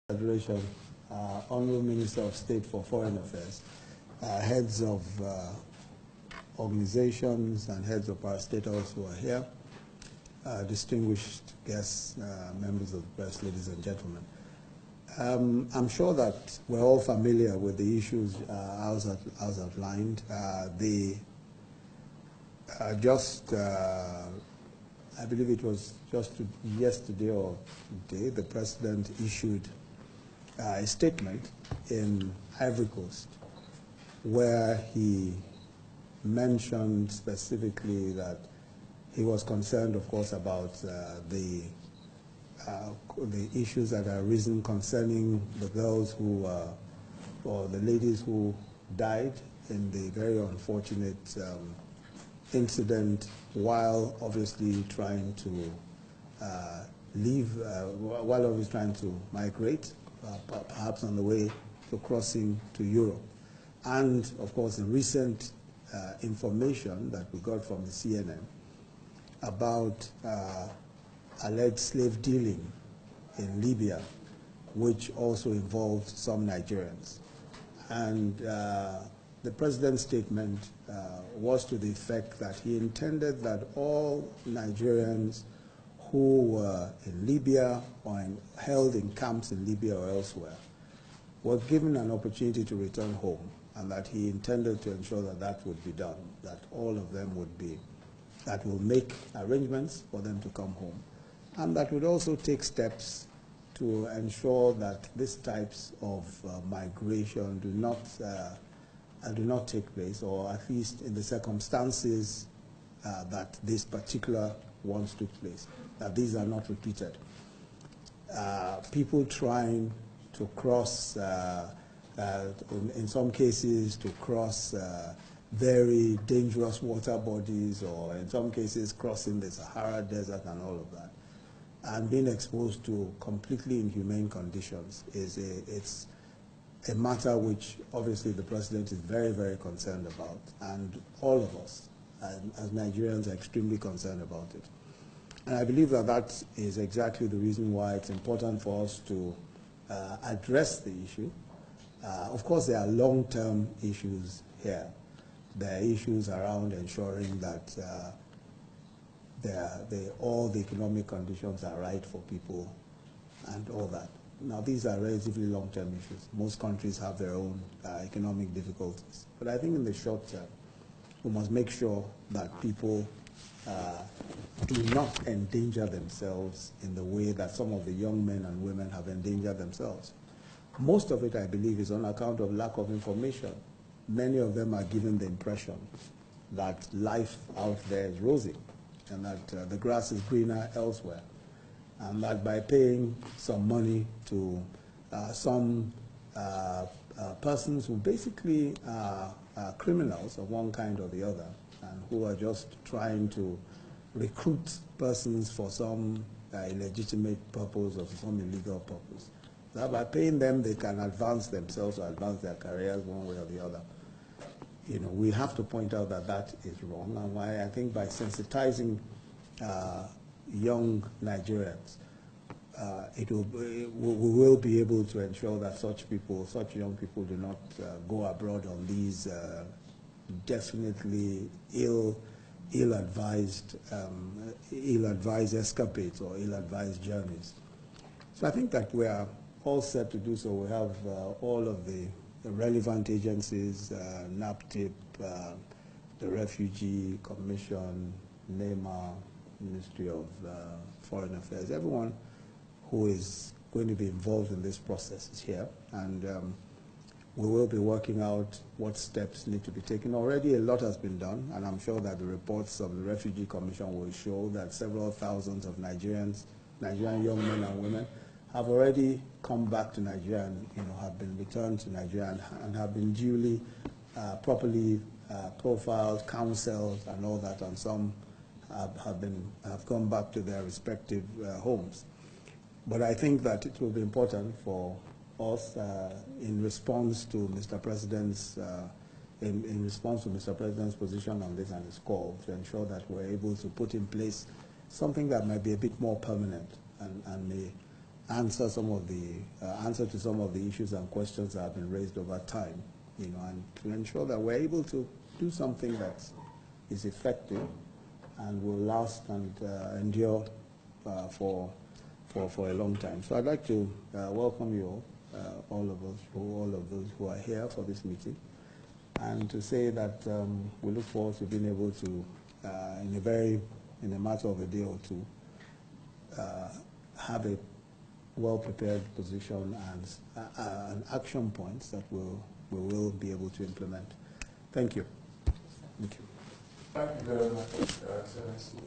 Federation, Honorable Minister of State for Foreign Affairs, heads of organizations and heads of parastatals who are here, distinguished guests, members of the press, ladies and gentlemen. I'm sure that we're all familiar with the issues as outlined. I believe it was just yesterday or today, the President issued a statement in Ivory Coast where he mentioned specifically that he was concerned, of course, about the issues that are arisen concerning the girls who, or the ladies who died in the very unfortunate incident while obviously trying to while obviously trying to migrate, perhaps on the way to crossing to Europe. And of course the recent information that we got from the CNN about alleged slave dealing in Libya, which also involved some Nigerians. And the President's statement was to the effect that he intended that all Nigerians who were in Libya or held in camps in Libya or elsewhere were given an opportunity to return home, and that he intended to ensure that that would be done, that all of them would be, that will make arrangements for them to come home, and that would also take steps to ensure that these types of migration do not take place, or at least in the circumstances that this particular ones took place, that these are not repeated. People trying to cross, in some cases, to cross very dangerous water bodies, or in some cases crossing the Sahara Desert and all of that, and being exposed to completely inhumane conditions it's a matter which obviously the President is very, very concerned about, and all of us as Nigerians are extremely concerned about it. And I believe that that is exactly the reason why it's important for us to address the issue. Of course, there are long-term issues here. There are issues around ensuring that all the economic conditions are right for people and all that. Now, these are relatively long-term issues. Most countries have their own economic difficulties. But I think in the short term, we must make sure that people do not endanger themselves in the way that some of the young men and women have endangered themselves. Most of it, I believe, is on account of lack of information. Many of them are given the impression that life out there is rosy and that the grass is greener elsewhere, and that by paying some money to some persons who basically are criminals of one kind or the other, and who are just trying to recruit persons for some illegitimate purpose or for some illegal purpose, that by paying them they can advance themselves or advance their careers one way or the other. You know, we have to point out that that is wrong, and why I think by sensitizing young Nigerians, we will be able to ensure that such young people do not go abroad on these definitely ill-advised escapades or ill-advised journeys. So I think that we are all set to do so. We have all of the relevant agencies, NAPTIP, the Refugee Commission, NEMA, Ministry of Foreign Affairs. Everyone who is going to be involved in this process is here, and we will be working out what steps need to be taken. Already a lot has been done, and I'm sure that the reports of the Refugee Commission will show that several thousands of Nigerian young men and women have already come back to Nigeria and have been returned to Nigeria and have been duly, properly profiled, counseled, and all that, and some have gone back to their respective homes. But I think that it will be important for us, in response to Mr. President's position on this and his call, to ensure that we're able to put in place something that might be a bit more permanent and may answer to some of the issues and questions that have been raised over time, and to ensure that we're able to do something that is effective and will last and endure for a long time. So I'd like to welcome you all of those who are here for this meeting, and to say that we look forward to being able to, in a matter of a day or two, have a well-prepared position and action points that we will be able to implement. Thank you. Thank you. Thank you very much, Excellency.